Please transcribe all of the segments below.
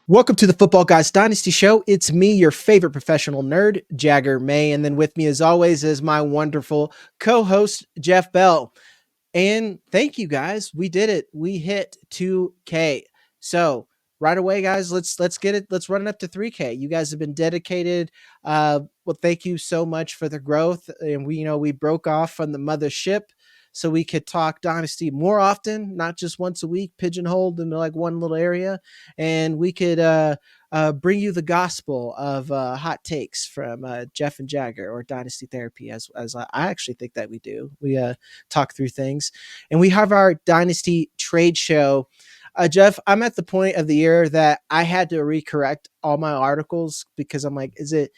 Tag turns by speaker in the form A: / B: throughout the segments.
A: Welcome to the Football Guys Dynasty Show. It's me, your favorite professional nerd, Jagger May. And then with me, as always, is my wonderful co host, Jeff Bell. And thank you guys. We did it. We hit 2K. So right away, guys, let's get it. Let's run it up to 3K. You guys have been dedicated. Well, thank you so much for the growth. And we broke off from the mothership so we could talk Dynasty more often, not just once a week, pigeonholed into like one little area. And we could bring you the gospel of hot takes from Jeff and Jagger, or Dynasty Therapy, as I actually think that we do. We talk through things. And we have our Dynasty trade show. Jeff, I'm at the point of the year that I had to recorrect all my articles because I'm like, is it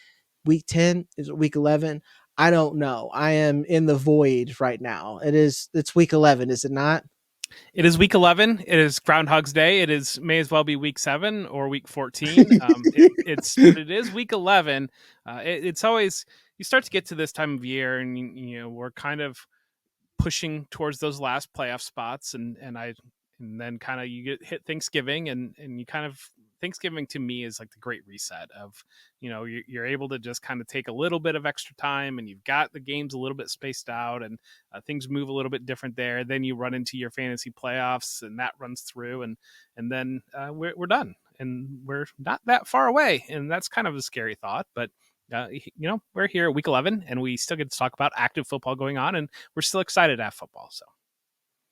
A: week 10? Is it week 11? I don't know. I am in the void right now. It's week 11, is it not?
B: It is week 11. It is Groundhog's Day. May as well be week 7 or week 14. It is week 11. It's always, you start to get to this time of year and we're kind of pushing towards those last playoff spots and then kind of you hit Thanksgiving and you kind of, Thanksgiving to me is like the great reset of, you're able to just kind of take a little bit of extra time and you've got the games a little bit spaced out and things move a little bit different there. Then you run into your fantasy playoffs and that runs through and then we're done and we're not that far away. And that's kind of a scary thought, but we're here at week 11 and we still get to talk about active football going on and we're still excited to have football. So.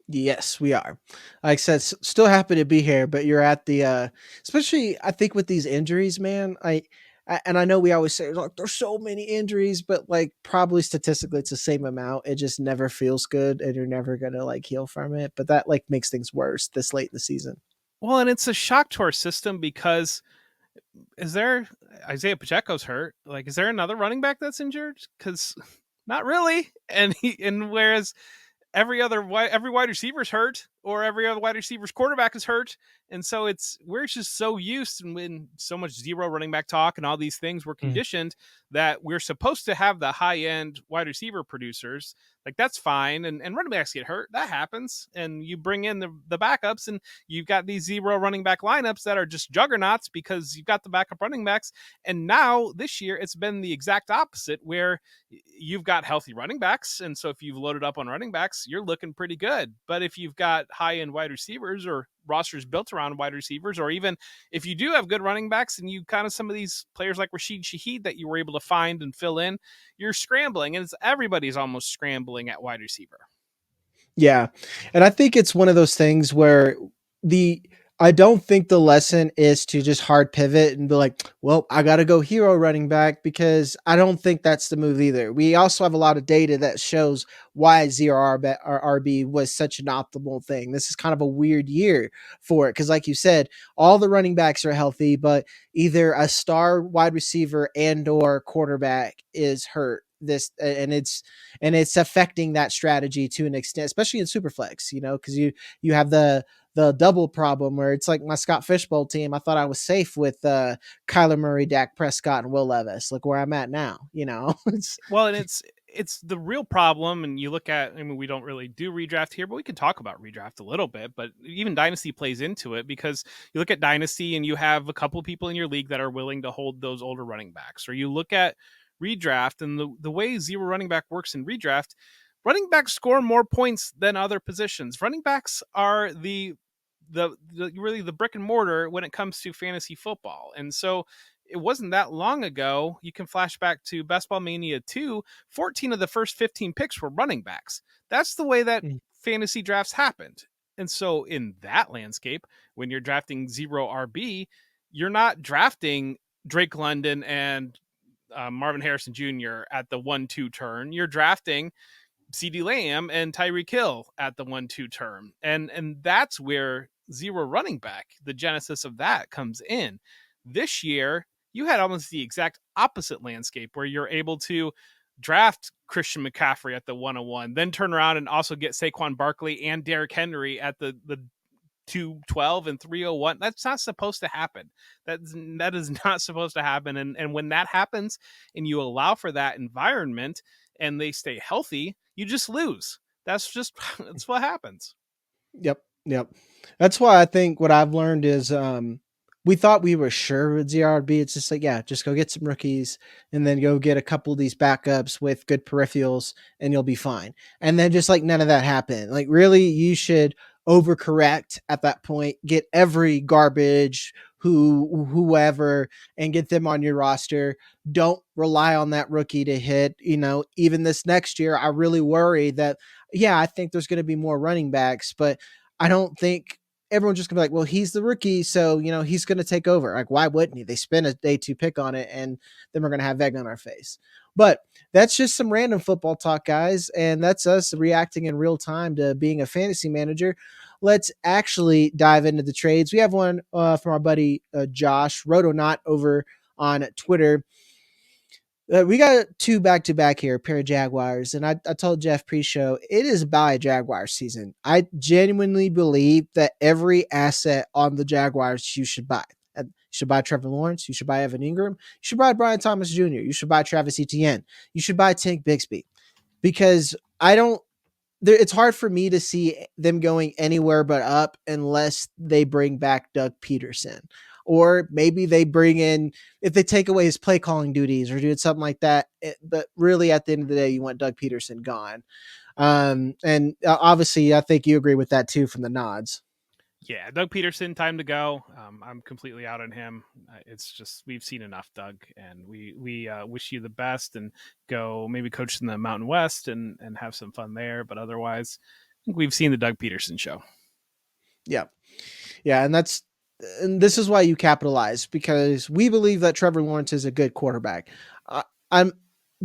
A: Yes, we are. Like I said, still happy to be here, but you're at the especially I think with these injuries, man. And I know we always say like there's so many injuries, but like probably statistically it's the same amount. It just never feels good and you're never gonna like heal from it. But that like makes things worse this late in the season.
B: Well, and it's a shock to our system because is there Isaiah Pacheco's hurt? Like, is there another running back that's injured? Because not really. And whereas every wide receiver's hurt or every other wide receiver's quarterback is hurt. And so we're just so used and when so much zero running back talk and all these things, we're conditioned that we're supposed to have the high end wide receiver producers. Like that's fine. And running backs get hurt. That happens. And you bring in the backups and you've got these zero running back lineups that are just juggernauts because you've got the backup running backs. And now this year it's been the exact opposite where you've got healthy running backs. And so if you've loaded up on running backs, you're looking pretty good. But if you've got high end wide receivers or rosters built around wide receivers, or even if you do have good running backs and you kind of some of these players like Rashid Shaheed that you were able to find and fill in, you're scrambling and everybody's almost scrambling at wide receiver.
A: Yeah. And I think it's one of those things where I don't think the lesson is to just hard pivot and be like, well, I got to go hero running back because I don't think that's the move either. We also have a lot of data that shows why zero RB was such an optimal thing. This is kind of a weird year for it because, like you said, all the running backs are healthy, but either a star wide receiver and or quarterback is hurt and it's affecting that strategy to an extent, especially in superflex, because you have the double problem where it's like my Scott Fishbowl team. I thought I was safe with Kyler Murray, Dak Prescott, and Will Levis. Look where I'm at now.
B: Well, and it's the real problem. And you look at, I mean, we don't really do redraft here, but we can talk about redraft a little bit. But even Dynasty plays into it because you look at Dynasty and you have a couple of people in your league that are willing to hold those older running backs, or you look at redraft and the way zero running back works in redraft. Running backs score more points than other positions. Running backs are the really the brick and mortar when it comes to fantasy football. And so it wasn't that long ago. You can flash back to Best Ball Mania 2, 14 of the first 15 picks were running backs. That's the way that fantasy drafts happened. And so in that landscape, when you're drafting zero RB, you're not drafting Drake London and Marvin Harrison Jr. at the 1-2 turn. You're drafting CeeDee Lamb and Tyreek Hill at the 1-2 turn. And that's where zero running back, the genesis of that comes in. This year, you had almost the exact opposite landscape where you're able to draft Christian McCaffrey at the 101, then turn around and also get Saquon Barkley and Derrick Henry at the 212 and 301. That's not supposed to happen. That is not supposed to happen. And when that happens and you allow for that environment and they stay healthy, you just lose. That's what happens.
A: Yep. That's why I think what I've learned is we thought we were sure with ZRB. It's just like, yeah, just go get some rookies and then go get a couple of these backups with good peripherals and you'll be fine. And then just like none of that happened. Like, really, you should overcorrect at that point, get every garbage whoever and get them on your roster. Don't rely on that rookie to hit. Even this next year, I really worry that, yeah, I think there's going to be more running backs, but I don't think everyone's just gonna be like, well, he's the rookie, so he's gonna take over. Like, why wouldn't he? They spend a day 2 pick on it, and then we're gonna have egg on our face. But that's just some random football talk, guys, and that's us reacting in real time to being a fantasy manager. Let's actually dive into the trades. We have one from our buddy Josh Rotonaut over on Twitter. We got 2 back-to-back here, a pair of Jaguars, and I told Jeff pre-show, it is buy Jaguar season. I genuinely believe that every asset on the Jaguars you should buy. You should buy Trevor Lawrence. You should buy Evan Engram. You should buy Brian Thomas Jr. You should buy Travis Etienne. You should buy Tank Bigsby, because it's hard for me to see them going anywhere but up unless they bring back Doug Peterson. Or maybe they bring in, if they take away his play calling duties or do something like that. But really, at the end of the day, you want Doug Peterson gone. And obviously, I think you agree with that too from the nods.
B: Yeah, Doug Peterson, time to go. I'm completely out on him. It's just we've seen enough, Doug, and we wish you the best and go maybe coach in the Mountain West and have some fun there. But otherwise, I think we've seen the Doug Peterson show.
A: Yeah, yeah, and this is why you capitalize, because we believe that Trevor Lawrence is a good quarterback. I'm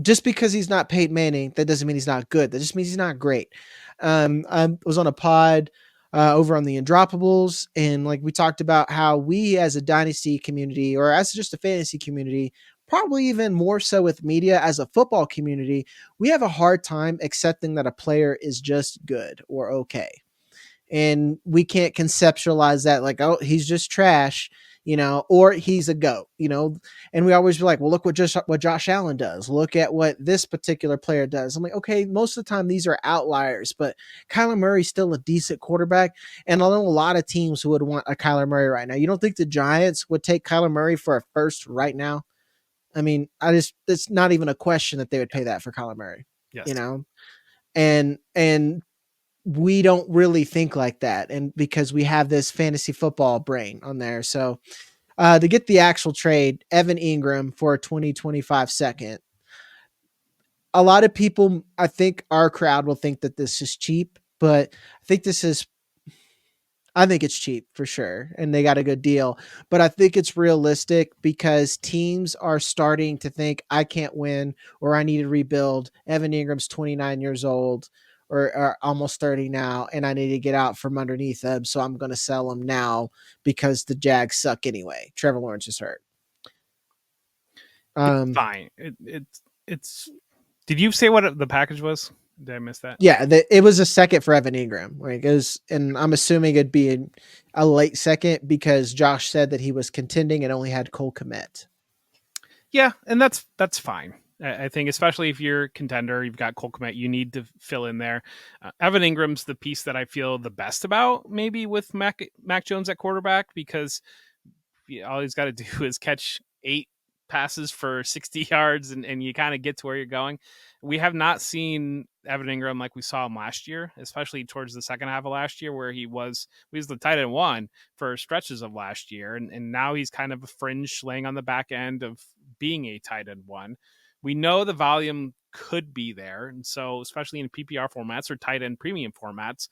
A: just because he's not Peyton Manning, that doesn't mean he's not good. That just means he's not great. I was on a pod over on the Undroppables, and like we talked about how we as a dynasty community, or as just a fantasy community, probably even more so with media as a football community, we have a hard time accepting that a player is just good or okay. And we can't conceptualize that like, oh, he's just trash, or he's a goat, and we always be like, well, look what Josh Allen does. Look at what this particular player does. I'm like, okay, most of the time these are outliers, but Kyler Murray's still a decent quarterback. And I know a lot of teams who would want a Kyler Murray right now. You don't think the Giants would take Kyler Murray for a first right now? I mean, it's not even a question that they would pay that for Kyler Murray,
B: Yes.
A: And we don't really think like that, and because we have this fantasy football brain on there. So to get the actual trade, Evan Engram for a 2025 second, a lot of people, I think our crowd will think that this is cheap, but I think it's cheap for sure, and they got a good deal. But I think it's realistic because teams are starting to think, I can't win, or I need to rebuild. Evan Ingram's 29 years old, or almost 30 now, and I need to get out from underneath them. So I'm going to sell him now because the Jags suck anyway. Trevor Lawrence is hurt.
B: It's fine. It's. Did you say what the package was? Did I miss that?
A: Yeah, it was a second for Evan Engram. Like, and I'm assuming it'd be a late second because Josh said that he was contending and only had Cole Kmet.
B: Yeah, and that's fine. I think, especially if you're a contender, you've got Cole Kmet, you need to fill in there. Evan Ingram's the piece that I feel the best about, maybe with Mac Jones at quarterback, because all he's got to do is catch 8 passes for 60 yards and you kind of get to where you're going. We have not seen Evan Engram like we saw him last year, especially towards the second half of last year, where he was the tight end 1 for stretches of last year. And now he's kind of a fringe laying on the back end of being a tight end 1. We know the volume could be there. And so, especially in PPR formats or tight end premium formats,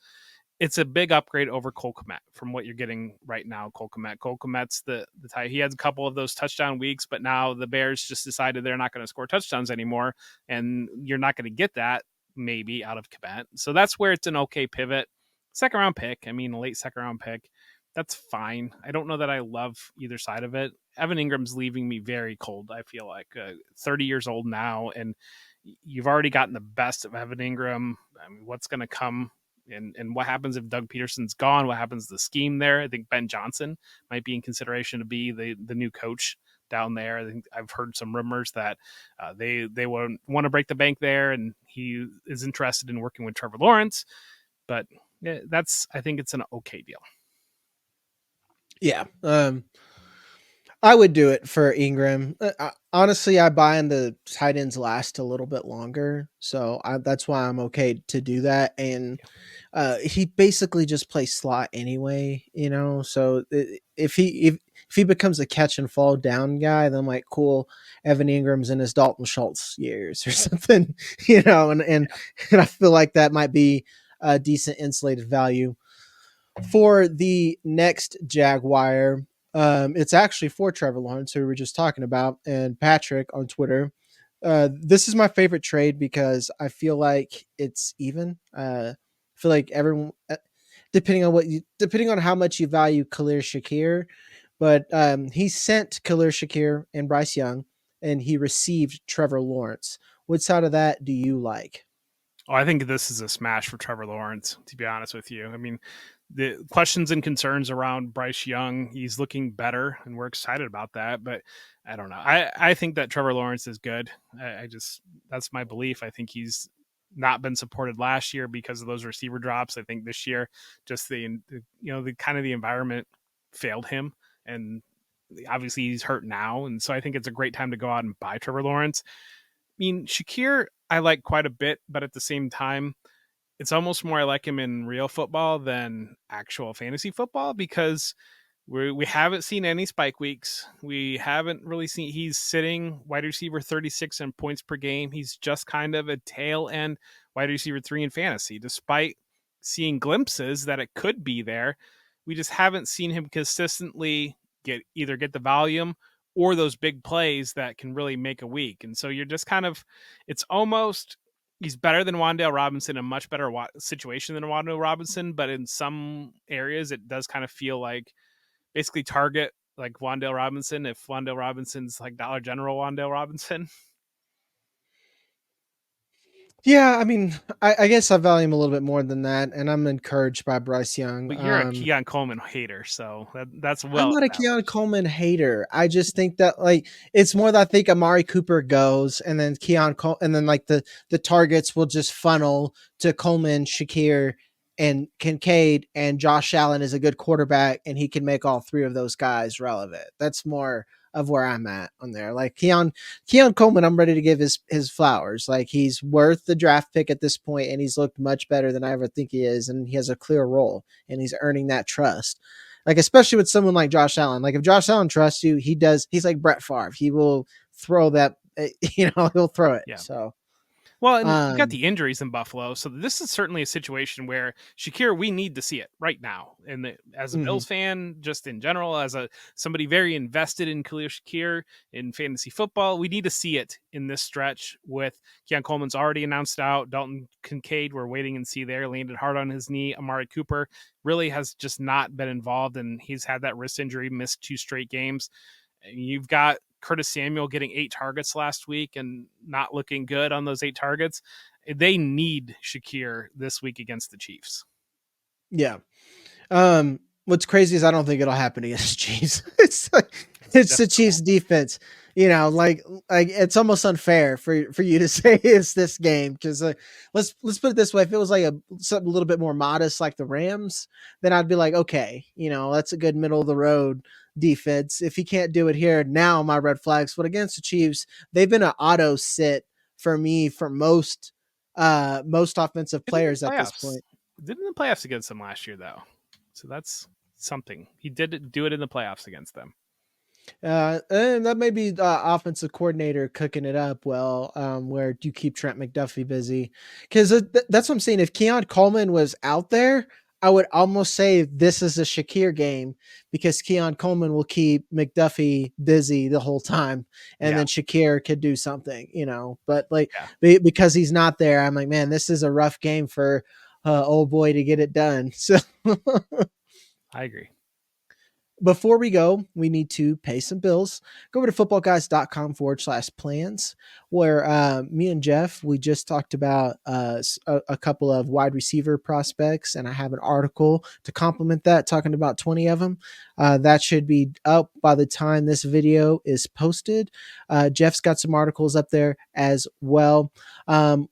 B: it's a big upgrade over Cole Kmet from what you're getting right now. Cole Kmet's the tight. He has a couple of those touchdown weeks, but now the Bears just decided they're not going to score touchdowns anymore, and you're not going to get that maybe out of Kmet. So that's where it's an okay pivot. Second round pick. I mean, a late second round pick. That's fine. I don't know that I love either side of it. Evan Ingram's leaving me very cold. I feel like 30 years old now, and you've already gotten the best of Evan Engram. I mean, what's going to come? And what happens if Doug Peterson's gone? What happens to the scheme there? I think Ben Johnson might be in consideration to be the new coach down there. I think I've heard some rumors that they want to break the bank there, and he is interested in working with Trevor Lawrence. But I think it's an okay deal.
A: Yeah. I would do it for Engram. Honestly, I buy in the tight ends last a little bit longer, so that's why I'm okay to do that. And he basically just plays slot anyway, So if he becomes a catch and fall down guy, then I'm like, cool, Evan Ingram's in his Dalton Schultz years or something, and I feel like that might be a decent insulated value for the next Jaguar. It's actually for Trevor Lawrence, who we were just talking about, and Patrick on Twitter. This is my favorite trade because I feel like it's even. I feel like everyone, depending on how much you value Khalil Shakir, but he sent Khalil Shakir and Bryce Young, and he received Trevor Lawrence. What side of that do you like?
B: Oh, I think this is a smash for Trevor Lawrence, to be honest with you. I mean, the questions and concerns around Bryce Young, he's looking better, and we're excited about that. But I don't know. I think that Trevor Lawrence is good. I just, that's my belief. I think he's not been supported last year because of those receiver drops. I think this year, just the kind of the environment failed him. And obviously he's hurt now. And so I think it's a great time to go out and buy Trevor Lawrence. I mean, Shakir, I like quite a bit, but at the same time, it's almost more I like him in real football than actual fantasy football because we haven't seen any spike weeks. We haven't really seen he's sitting wide receiver 36 in points per game. He's just kind of a tail end wide receiver 3 in fantasy, despite seeing glimpses that it could be there. We just haven't seen him consistently get the volume or those big plays that can really make a week. And so you're just kind of, it's almost, he's better than Wan'Dale Robinson, a much better situation than Wan'Dale Robinson, but in some areas it does kind of feel like basically target like Wan'Dale Robinson if Wan'Dale Robinson's like Dollar General Wan'Dale Robinson.
A: Yeah, I mean, I guess I value him a little bit more than that, and I'm encouraged by Bryce Young.
B: But you're a Keon Coleman hater, so that's
A: I'm
B: well
A: not a Keon
B: established.
A: Coleman hater. I just think that like it's more that I think Amari Cooper goes, and then and then like the targets will just funnel to Coleman, Shakir, and Kincaid, and Josh Allen is a good quarterback, and he can make all three of those guys relevant. That's more of where I'm at on there. Like Keon Coleman, I'm ready to give his flowers. Like he's worth the draft pick at this point, and he's looked much better than I ever think he is, and he has a clear role, and he's earning that trust. Like especially with someone like Josh Allen. Like if Josh Allen trusts you, he does. He's like Brett Favre. He will throw that. He'll throw it.
B: Yeah.
A: So
B: Well, and you got
A: um,
B: the injuries in Buffalo, so this is certainly a situation where Shakir, we need to see it right now. And as a
A: mhm.
B: Bills fan, just in general, as a somebody very invested in Khalil Shakir in fantasy football, we need to see it in this stretch. With Keon Coleman's already announced out, Dalton Kincaid, we're waiting and see there, landed hard on his knee. Amari Cooper really has just not been involved, and he's had that wrist injury, missed 2 straight games. You've got Curtis Samuel getting 8 targets last week and not looking good on those 8 targets. They need Shakir this week against the Chiefs.
A: Yeah. What's crazy is I don't think it'll happen against the Chiefs.
B: It's
A: It's the
B: difficult.
A: Chiefs defense. Like it's almost unfair for you to say it's this game because let's put it this way: if it was like something a little bit more modest like the Rams, then I'd be like, okay, that's a good middle of the road defense. If he can't do it here, now my red flags. But against the Chiefs, they've been an auto sit for me for most offensive
B: Did in the
A: players at this
B: playoffs.
A: point.
B: Did in the playoffs against them last year though. So that's something. He did do it in the playoffs against them.
A: And that may be the offensive coordinator cooking it up well, where you keep Trent McDuffie busy. Because that's what I'm saying. If Keon Coleman was out there, I would almost say this is a Shakir game because Keon Coleman will keep McDuffie busy the whole time, and
B: Yeah.
A: then Shakir could do something. But like
B: Yeah.
A: because he's not there, I'm like, man, this is a rough game for old boy to get it done. So
B: I agree.
A: before we go, we need to pay some bills. Go over to footballguys.com/plans. where me and Jeff, we just talked about a couple of wide receiver prospects, and I have an article to complement that, talking about 20 of them. That should be up by the time this video is posted. Jeff's got some articles up there as well.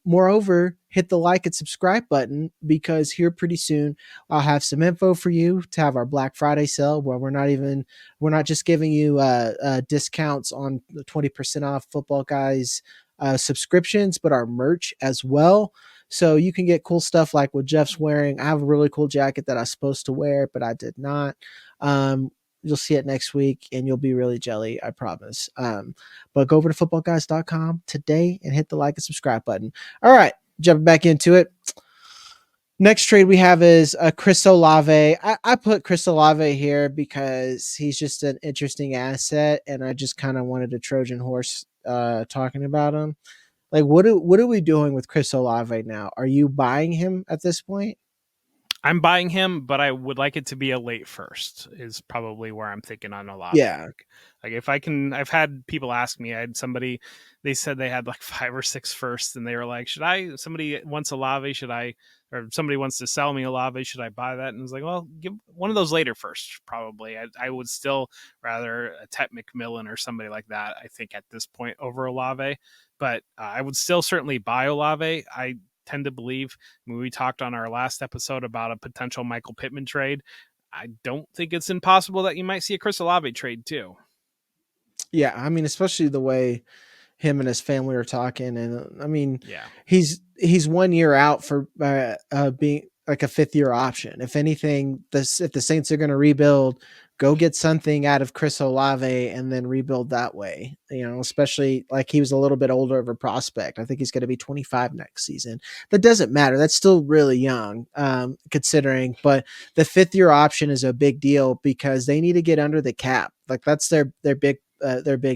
A: Moreover, hit the like and subscribe button, because here pretty soon I'll have some info for you to have our Black Friday sale, where we're not just giving you discounts on the 20% off Football Guys subscriptions, but our merch as well. So you can get cool stuff like what Jeff's wearing. I have a really cool jacket that I was supposed to wear, but I did not. You'll see it next week and you'll be really jelly, I promise. But go over to footballguys.com today and hit the like and subscribe button. All right, jumping back into it. Next trade we have is Chris Olave. I put Chris Olave here because he's just an interesting asset, and I just kind of wanted a Trojan horse talking about him. Like, what are we doing with Chris Olave now? Are you buying him at this point?
B: I'm buying him, but I would like it to be a late first is probably where I'm thinking on Olave.
A: Yeah.
B: Like if I can, I've had people ask me, I had somebody, they said they had like 5 or 6 firsts, and they were like, somebody wants Olave, or somebody wants to sell me Olave, should I buy that? And I was like, well, give one of those later first, probably. I would still rather a Tet McMillan or somebody like that, I think, at this point over Olave. But I would still certainly buy Olave. I tend to believe, when we talked on our last episode about a potential Michael Pittman trade, I don't think it's impossible that you might see a Chris Olave trade too.
A: Yeah, I mean, especially the way him and his family are talking, and I mean,
B: Yeah,
A: he's 1 year out for being like a 5th-year option. If anything, if the Saints are going to rebuild, go get something out of Chris Olave and then rebuild that way. Especially like he was a little bit older of a prospect. I think he's going to be 25 next season. That doesn't matter. That's still really young, considering. But the 5th-year option is a big deal because they need to get under the cap. Like that's their big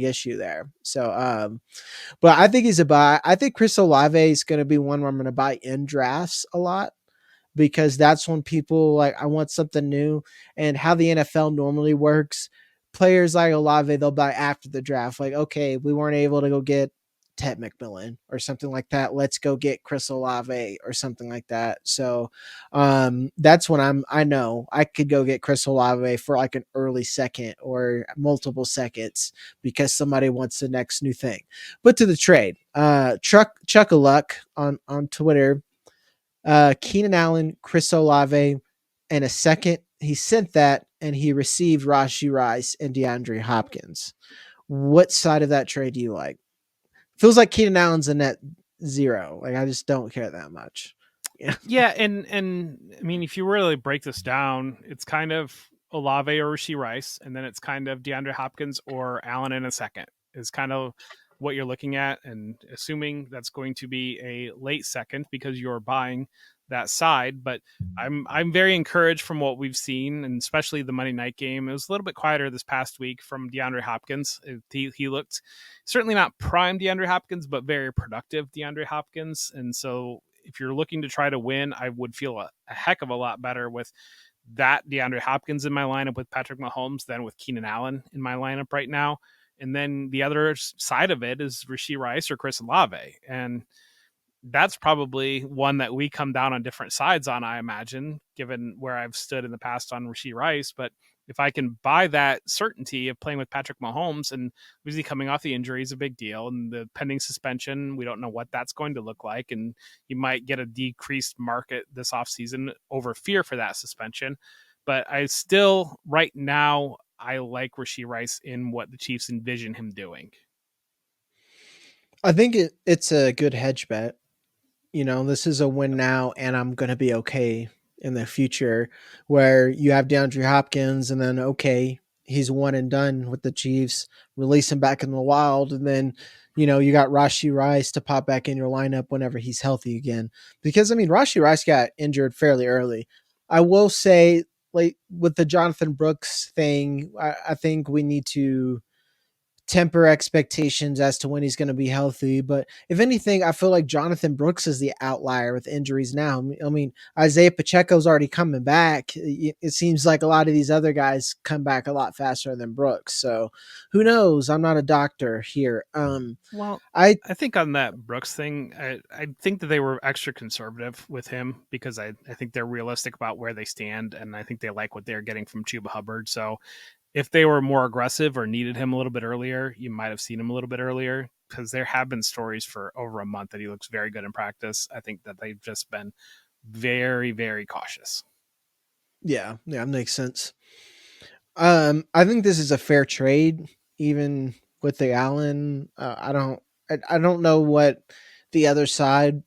A: issue there. So, but I think he's a buy. I think Chris Olave is going to be one where I'm going to buy in drafts a lot, because that's when people like, I want something new. And how the NFL normally works, players like Olave, they'll buy after the draft. Like, okay, we weren't able to go get Tet McMillan or something like that. Let's go get Chris Olave or something like that. So that's when I know I could go get Chris Olave for like an early second or multiple seconds because somebody wants the next new thing. But to the trade, Chuck a Luck on Twitter, Keenan Allen, Chris Olave, and a second. He sent that, and he received Rashee Rice and DeAndre Hopkins. What side of that trade do you like? Feels like Keenan Allen's a net zero. Like, I just don't care that much.
B: yeah, and I mean, if you really break this down, it's kind of Olave or Rashee Rice, and then it's kind of DeAndre Hopkins or Allen in a second is kind of what you're looking at, and assuming that's going to be a late second because you're buying that side. But I'm very encouraged from what we've seen, and especially the Monday night game. It was a little bit quieter this past week from DeAndre Hopkins. He looked certainly not prime DeAndre Hopkins, but very productive DeAndre Hopkins. And so if you're looking to try to win, I would feel a heck of a lot better with that DeAndre Hopkins in my lineup with Patrick Mahomes than with Keenan Allen in my lineup right now. And then the other side of it is Rashee Rice or Chris Olave. And that's probably one that we come down on different sides on, I imagine, given where I've stood in the past on Rashee Rice. But if I can buy that certainty of playing with Patrick Mahomes, and obviously coming off the injury is a big deal, and the pending suspension, we don't know what that's going to look like. And you might get a decreased market this offseason over fear for that suspension. But I still, right now, I like Rashee Rice in what the Chiefs envision him doing.
A: I think it's a good hedge bet. This is a win now, and I'm going to be okay in the future, where you have DeAndre Hopkins, and then, okay, he's one and done with the Chiefs, release him back in the wild. And then, you got Rashee Rice to pop back in your lineup whenever he's healthy again. Because, I mean, Rashee Rice got injured fairly early. I will say, like, with the Jonathan Brooks thing, I think we need to temper expectations as to when he's going to be healthy. But if anything, I feel like Jonathan Brooks is the outlier with injuries now. I mean, Isaiah Pacheco's already coming back. It seems like a lot of these other guys come back a lot faster than Brooks. So who knows? I'm not a doctor here.
B: Well,
A: I
B: I think on that Brooks thing, I think that they were extra conservative with him because I think they're realistic about where they stand, and I think they like what they're getting from Chuba Hubbard. So if they were more aggressive or needed him a little bit earlier, you might have seen him a little bit earlier because there have been stories for over a month that he looks very good in practice. I think that they've just been very, very cautious.
A: Yeah, makes sense. I think this is a fair trade, even with the Allen. I don't know what the other side,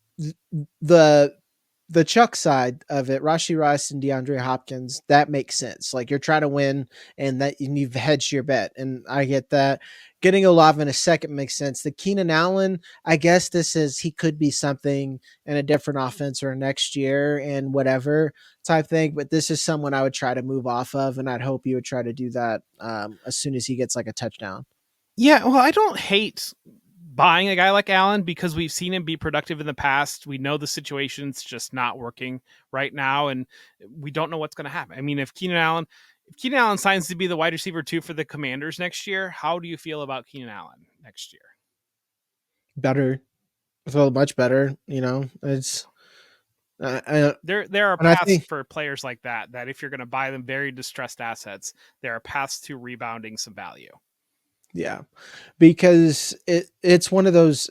A: the the Chuck side of it, Rashi Rice and DeAndre Hopkins, that makes sense. Like you're trying to win, and that you've hedged your bet, and I get that. Getting Olave in a second makes sense. The Keenan Allen, I guess this is he could be something in a different offense or next year and whatever type thing. But this is someone I would try to move off of, and I'd hope you would try to do that as soon as he gets like a touchdown.
B: Yeah, well, I don't hate buying a guy like Allen because we've seen him be productive in the past. We know the situation's just not working right now, and we don't know what's going to happen. I mean, if Keenan Allen signs to be the wide receiver 2 for the Commanders next year, how do you feel about Keenan Allen next year?
A: Better, I feel much better. It's
B: There are
A: and I
B: paths
A: think
B: for players like that if you're going to buy them very distressed assets, there are paths to rebounding some value.
A: yeah, because it's one of those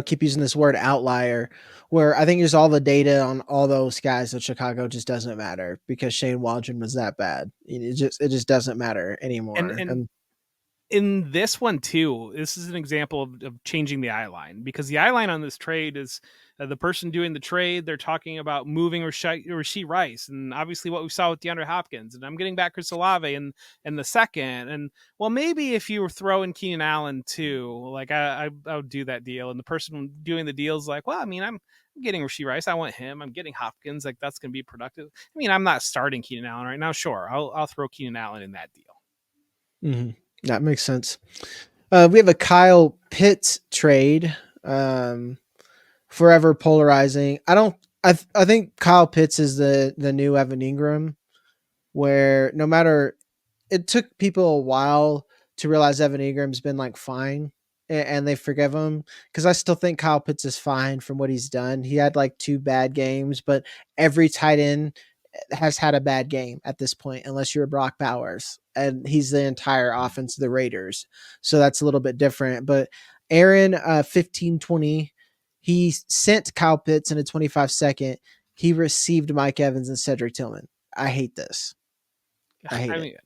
A: keep using this word outlier where I think there's all the data on all those guys that Chicago just doesn't matter because Shane Waldron was that bad. It just doesn't matter anymore.
B: And
A: And
B: in this one too, this is an example of changing the eye line because the eye line on this trade is the person doing the trade. They're talking about moving Rashee Rice, and obviously what we saw with DeAndre Hopkins. And I'm getting back Chris Olave in the second. And well, maybe if you were throwing Keenan Allen too, like I would do that deal. And the person doing the deal is like, well, I mean, I'm getting Rashee Rice. I want him. I'm getting Hopkins. Like that's going to be productive. I mean, I'm not starting Keenan Allen right now. Sure, I'll throw Keenan Allen in that deal.
A: mhm, that makes sense. We have a Kyle Pitts trade. Forever polarizing. I don't. I think Kyle Pitts is the new Evan Engram, where no matter it took people a while to realize Evan Ingram's been like fine and they forgive him because I still think Kyle Pitts is fine from what he's done. He had like 2 bad games, but every tight end has had a bad game at this point, unless you're Brock Bowers, and he's the entire offense of the Raiders. So that's a little bit different. But Aaron, 15-20, he sent Kyle Pitts in a 25-second. He received Mike Evans and Cedric Tillman. I hate this. I hate
B: I
A: it.
B: mean,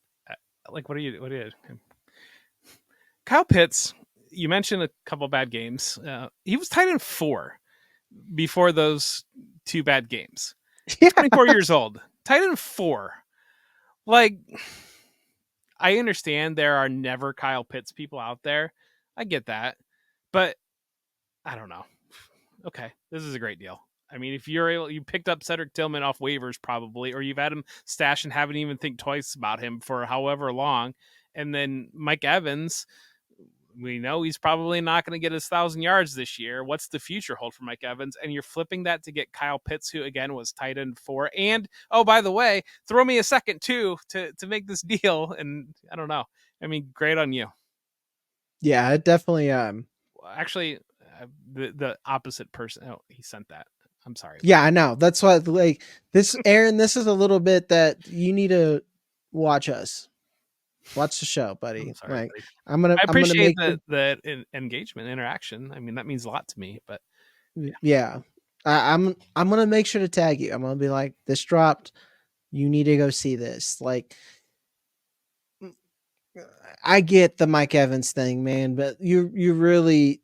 B: like, what are you? Kyle Pitts, you mentioned a couple bad games. He was tight end 4 before those 2 bad games.
A: Yeah.
B: 24 years old, tight end 4. Like, I understand there are never Kyle Pitts people out there. I get that, but I don't know. Okay, this is a great deal. I mean, if you picked up Cedric Tillman off waivers probably, or you've had him stashed and haven't even think twice about him for however long, and then Mike Evans, we know he's probably not going to get his 1,000 yards this year. What's the future hold for Mike Evans? And you're flipping that to get Kyle Pitts, who again was tight end 4. And oh, by the way, throw me a second too to make this deal. And I don't know. I mean, great on you.
A: Yeah, it definitely
B: Actually, the opposite person. Oh, he sent that. I'm sorry.
A: yeah, I know. That's why like this Aaron, this is a little bit that you need to watch us. Watch the show, buddy.
B: I'm sorry,
A: Like
B: buddy.
A: I'm gonna
B: I appreciate
A: make
B: the engagement, interaction. I mean, that means a lot to me. But
A: yeah. I'm gonna make sure to tag you. I'm gonna be like, this dropped. You need to go see this. Like I get the Mike Evans thing, man, but you really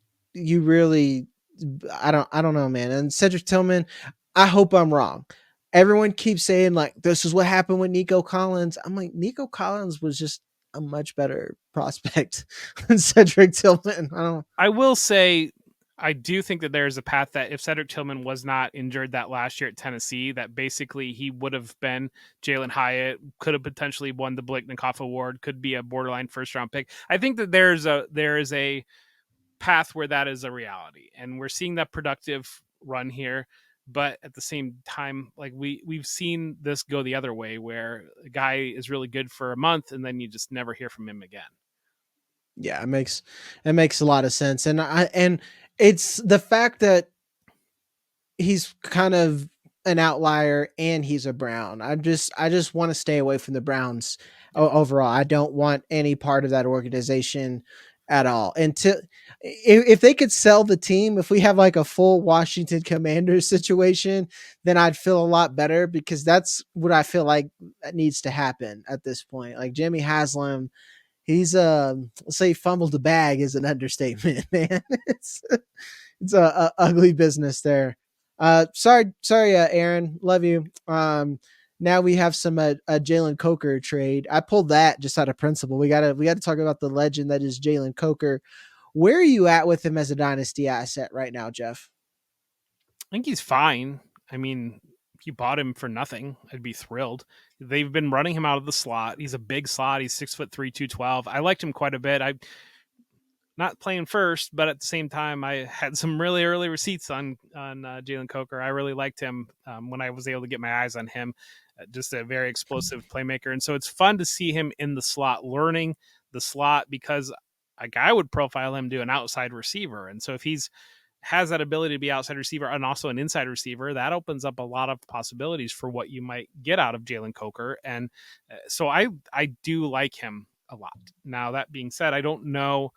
A: I don't know, man. And Cedric Tillman, I hope I'm wrong. Everyone keeps saying like this is what happened with Nico Collins. I'm like, Nico Collins was just a much better prospect than Cedric Tillman.
B: I will say I do think that there's a path that if Cedric Tillman was not injured that last year at Tennessee, that basically he would have been Jalen Hyatt, could have potentially won the Biletnikoff Award, could be a borderline first round pick. I think that there is a path where that is a reality, and we're seeing that productive run here. But at the same time, like we've seen this go the other way, where a guy is really good for a month and then you just never hear from him again.
A: Yeah, it makes a lot of sense. And it's the fact that he's kind of an outlier and he's a Brown. I just want to stay away from the Browns
B: Yep.
A: overall. I don't want any part of that organization at all. If they could sell the team, if we have like a full Washington Commanders situation, then I'd feel a lot better, because that's what I feel like needs to happen at this point. Like Jimmy Haslam, he's let's say fumbled the bag is an understatement, man. It's a ugly business there. Sorry, Aaron, love you. Now we have some a Jalen Coker trade. I pulled that just out of principle. We gotta talk about the legend that is Jalen Coker. Where are you at with him as a dynasty asset right now, Jeff?
B: I think he's fine. I mean, if you bought him for nothing, I'd be thrilled. They've been running him out of the slot. He's a big slot. He's 6'3", 212. I liked him quite a bit. I not playing first, but at the same time, I had some really early receipts on Jalen Coker. I really liked him when I was able to get my eyes on him. Just a very explosive playmaker, and so it's fun to see him in the slot, learning the slot, because like I would profile him to an outside receiver, and so if he's has that ability to be outside receiver and also an inside receiver, that opens up a lot of possibilities for what you might get out of Jalen Coker. And so I do like him a lot. Now, that being said, I don't know.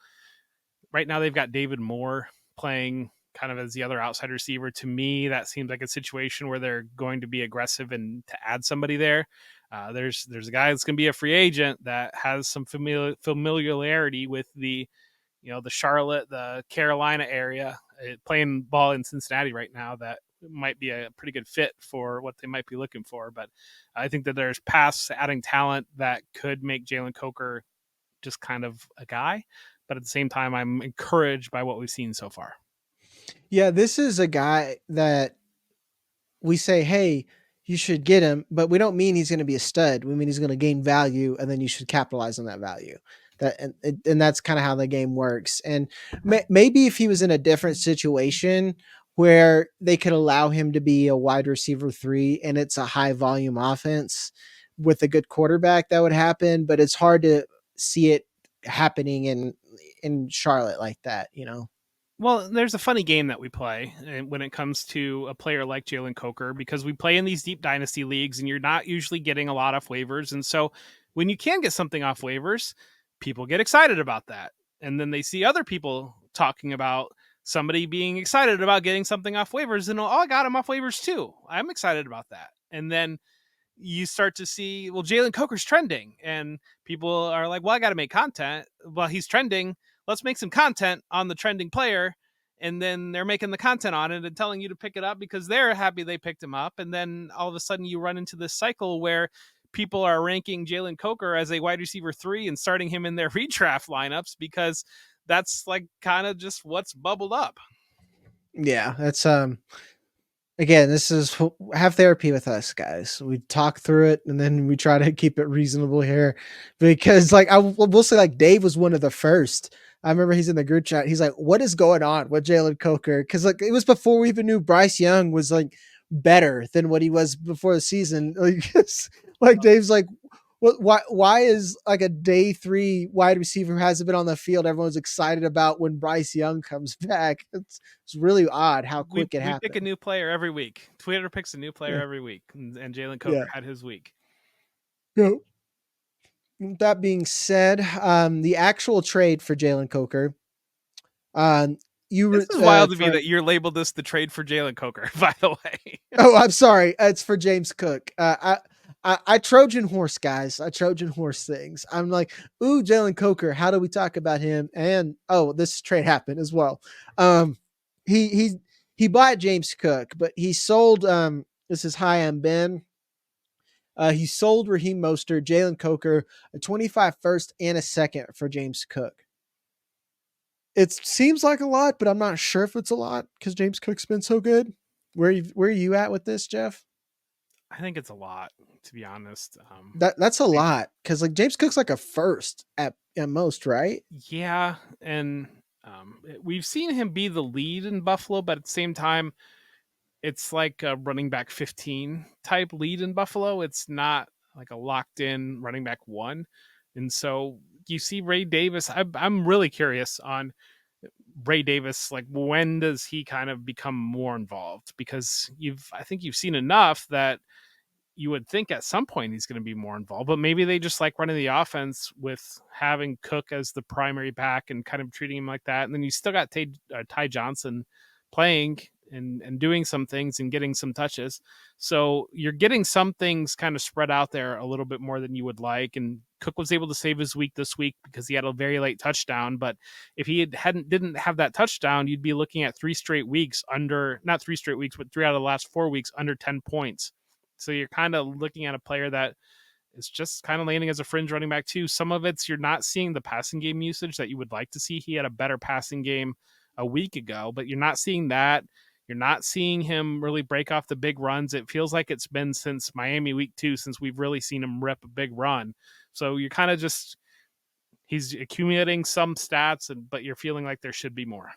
B: Right now, they've got David Moore playing kind of as the other outside receiver. To me, that seems like a situation where they're going to be aggressive and to add somebody there. There's a guy that's going to be a free agent that has some familiarity with the the Charlotte, the Carolina area, playing ball in Cincinnati right now. That might be a pretty good fit for what they might be looking for. But I think that there's paths adding talent that could make Jalen Coker just kind of a guy. But at the same time, I'm encouraged by what we've seen so far.
A: Yeah, this is a guy that we say, hey, you should get him, but we don't mean he's going to be a stud. We mean he's going to gain value, and then you should capitalize on that value. And that's kind of how the game works. And maybe if he was in a different situation where they could allow him to be a wide receiver 3 and it's a high volume offense with a good quarterback, that would happen. But it's hard to see it happening in Charlotte like that, you know?
B: Well, there's a funny game that we play when it comes to a player like Jalen Coker, because we play in these deep dynasty leagues and you're not usually getting a lot off waivers. And so when you can get something off waivers, people get excited about that. And then they see other people talking about somebody being excited about getting something off waivers, and I got him off waivers too. I'm excited about that. And then you start to see, well, Jalen Coker's trending, and people are like, well, I got to make content. Well, he's trending. Let's make some content on the trending player. And then they're making the content on it and telling you to pick it up because they're happy they picked him up. And then all of a sudden you run into this cycle where people are ranking Jalen Coker as a wide receiver 3 and starting him in their redraft lineups, because that's like kind of just what's bubbled up.
A: Yeah, that's again, this is have therapy with us, guys. We talk through it and then we try to keep it reasonable here, because like I will say, like Dave was one of the first. I remember he's in the group chat. He's like, "What is going on with Jalen Coker?" Because like it was before we even knew Bryce Young was like better than what he was before the season. Like Dave's like, why is like a day 3 wide receiver who hasn't been on the field, everyone's excited about when Bryce Young comes back? It's really odd how quick it
B: We pick a
A: happened.
B: new player every week. Twitter picks a new player
A: Yeah.
B: every week, and Jalen Coker
A: Yeah.
B: had his week.
A: Yeah. That being said, the actual trade for Jalen Coker, um,
B: This is wild to me
A: for
B: that you're labeled this the trade for Jalen Coker, by the way.
A: oh, I'm sorry, it's for James Cook. I Trojan horse, guys. I Trojan horse things. I'm like, ooh, Jalen Coker. How do we talk about him? And oh, this trade happened as well. He he he bought James Cook, but he sold. This is Hi, I'm Ben. He sold Raheem Mostert, Jalen Coker, a 25 first and a second for James Cook. It seems like a lot, but I'm not sure if it's a lot because James Cook's been so good. Where are you at with this, Jeff?
B: I think it's a lot, to be honest.
A: That's a lot because like James Cook's like a first at most, right?
B: Yeah, and we've seen him be the lead in Buffalo, but at the same time, it's like a running back 15 type lead in Buffalo. It's not like a locked in running back one. And so you see Ray Davis. I'm really curious on Ray Davis. Like, when does he kind of become more involved? Because I think you've seen enough that you would think at some point he's going to be more involved, but maybe they just like running the offense with having Cook as the primary back and kind of treating him like that. And then you still got Ty Johnson playing and doing some things and getting some touches. So you're getting some things kind of spread out there a little bit more than you would like. And Cook was able to save his week this week because he had a very late touchdown. But if he didn't have that touchdown, you'd be looking at 3 straight weeks under, not 3 straight weeks, but 3 out of the last 4 weeks under 10 points. So you're kind of looking at a player that is just kind of landing as a fringe running back too. Some of it's you're not seeing the passing game usage that you would like to see. He had a better passing game a week ago, but you're not seeing that. You're not seeing him really break off the big runs. It feels like it's been since Miami week 2 since we've really seen him rip a big run. So you're kind of just, he's accumulating some stats, but you're feeling like there should be more.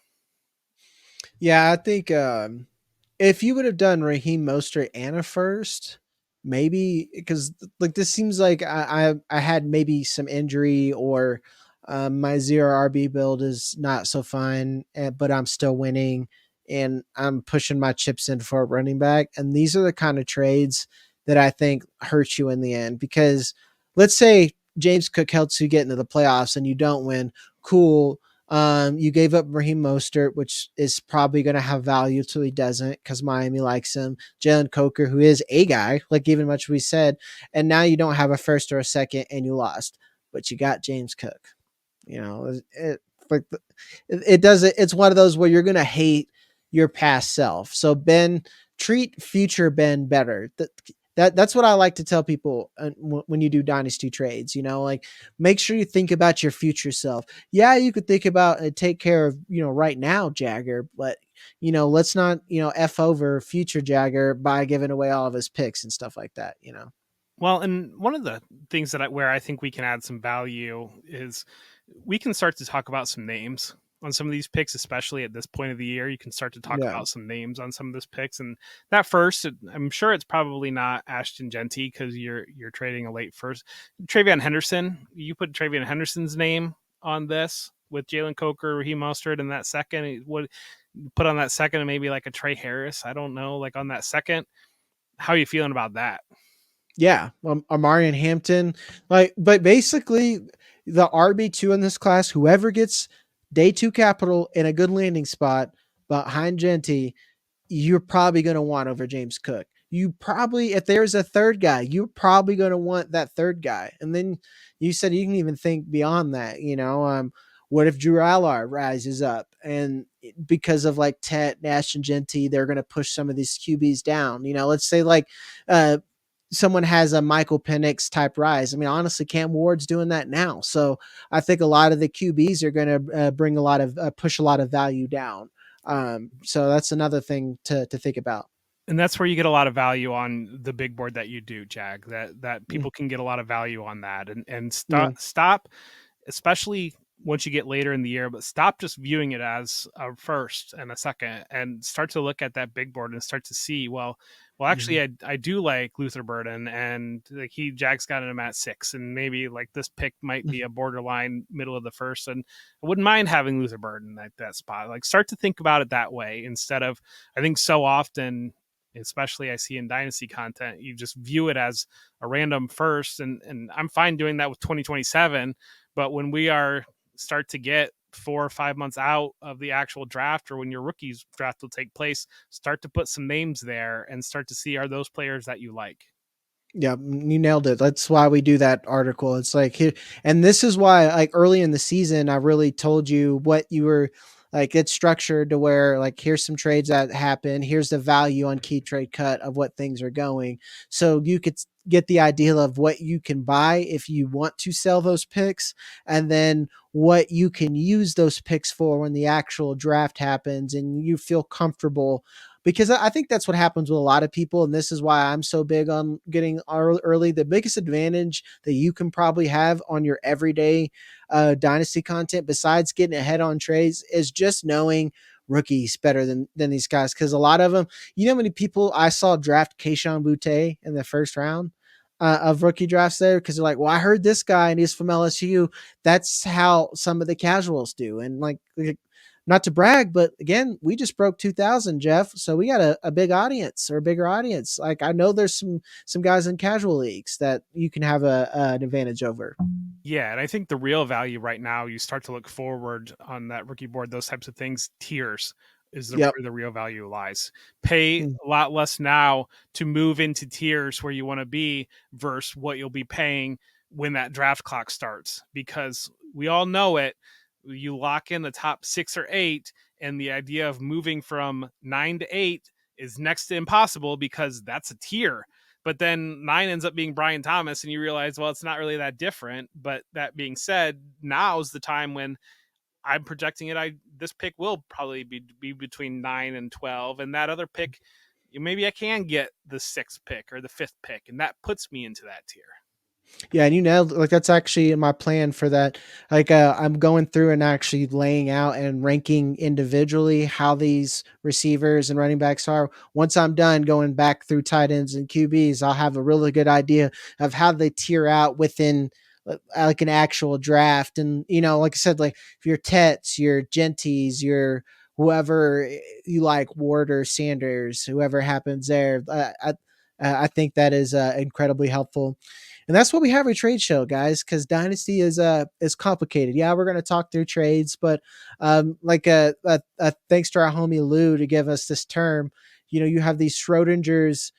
A: Yeah, I think if you would have done Raheem Mostert and a first, maybe because like this seems like I had maybe some injury or my zero RB build is not so fun, but I'm still winning and I'm pushing my chips in for a running back. And these are the kind of trades that I think hurt you in the end because let's say James Cook helps you get into the playoffs and you don't win. Cool. You gave up Raheem Mostert, which is probably going to have value till he doesn't because Miami likes him. Jalen Coker, who is a guy, like even much we said, and now you don't have a first or a second, and you lost, but you got James Cook. You know, it does it. It's one of those where you're going to hate your past self. So Ben, treat future Ben better. That's what I like to tell people when you do dynasty trades. You know, like make sure you think about your future self. Yeah, you could think about and take care of right now Jagger, but let's not f over future Jagger by giving away all of his picks and stuff like that.
B: Well, and one of the things where I think we can add some value is we can start to talk about some names on some of these picks, especially at this point of the year. You can start to talk
A: Yeah.
B: about some names on some of these picks, and that first, I'm sure it's probably not Ashton Genty because you're trading a late first. Travion Henderson, you put Travion Henderson's name on this with Jalen Coker, Raheem Mostert, and that second would put on that second, and maybe like a Trey Harris. I don't know, like on that second. How are you feeling about that?
A: Yeah, Amarian Hampton, but basically the RB2 in this class, whoever gets day 2 capital in a good landing spot behind Genty, you're probably going to want over James Cook. You probably, if there's a third guy, you're probably going to want that third guy. And then you said you can even think beyond that. What if Drew Allard rises up and because of like Tet, Nash, and Genty, they're going to push some of these QBs down. Let's say like someone has a Michael Penix type rise. I mean, honestly, Cam Ward's doing that now. So I think a lot of the QBs are going to bring a lot of push a lot of value down. So that's another thing to think about.
B: And that's where you get a lot of value on the big board that you do, Jag. That people can get a lot of value on that, and
A: Yeah.
B: stop, especially once you get later in the year. But stop just viewing it as a first and a second, and start to look at that big board and start to see, well, actually, I do like Luther Burden, and like Jack's got him at 6, and maybe like this pick might be a borderline middle of the first, and I wouldn't mind having Luther Burden at that spot. Like, start to think about it that way instead of, I think so often, especially I see in Dynasty content, you just view it as a random first, and I'm fine doing that with 2027, but when we start to get 4 or 5 months out of the actual draft, or when your rookies draft will take place, start to put some names there and start to see, are those players that you like?
A: Yeah, you nailed it. That's why we do that article. It's like here, and this is why, like early in the season, I really told you what you were Like it's structured to where like here's some trades that happen, here's the value on key trade cut of what things are going. So you could get the idea of what you can buy if you want to sell those picks, and then what you can use those picks for when the actual draft happens and you feel comfortable. Because I think that's what happens with a lot of people. And this is why I'm so big on getting early. The biggest advantage that you can probably have on your everyday dynasty content, besides getting ahead on trades, is just knowing rookies better than these guys. Because a lot of them, you know, how many people I saw draft Keishon Butte in the first round of rookie drafts there because they're like, well, I heard this guy and he's from LSU. That's how some of the casuals do. And like not to brag, but again, we just broke 2,000, Jeff. So we got a big audience, or a bigger audience. Like I know there's some guys in casual leagues that you can have an advantage over.
B: Yeah, and I think the real value right now, you start to look forward on that rookie board, those types of things, tiers is
A: Yep.
B: where the real value lies. Pay
A: Mm.
B: a lot less now to move into tiers where you want to be versus what you'll be paying when that draft clock starts, because we all know it. You lock in the top 6 or 8, and the idea of moving from 9 to 8 is next to impossible because that's a tier. But then 9 ends up being Brian Thomas, and you realize, well, it's not really that different. But that being said, now's the time when I'm projecting it. This pick will probably be between 9 and 12, and that other pick, maybe I can get the 6th pick or the 5th pick, and that puts me into that tier.
A: Yeah, and you know, like that's actually in my plan for that. Like, I'm going through and actually laying out and ranking individually how these receivers and running backs are. Once I'm done going back through tight ends and QBs, I'll have a really good idea of how they tier out within like an actual draft. And you know, like I said, like if your Tets, your Genties, your whoever you like, Ward or Sanders, whoever happens there, I think that is incredibly helpful. And that's what we have a trade show, guys, because Dynasty is complicated. Yeah, we're going to talk through trades, but thanks to our homie Lou to give us this term. You know, you have these Schrodinger's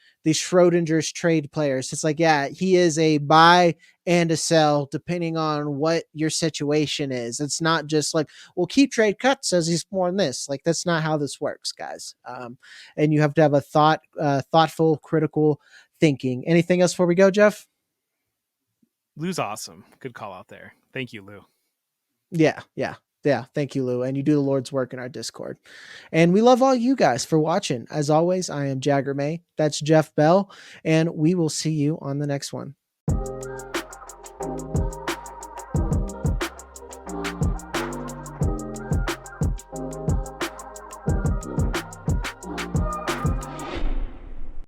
A: trade players. It's like, yeah, he is a buy and a sell depending on what your situation is. It's not just like, well, keep trade cut says he's more than this. Like that's not how this works, guys. And you have to have a thoughtful, critical thinking. Anything else before we go, Jeff?
B: Lou's awesome. Good call out there. Thank you, Lou.
A: Yeah, yeah, yeah. Thank you, Lou. And you do the Lord's work in our Discord. And we love all you guys for watching. As always, I am Jagger May. That's Jeff Bell. And we will see you on the next one.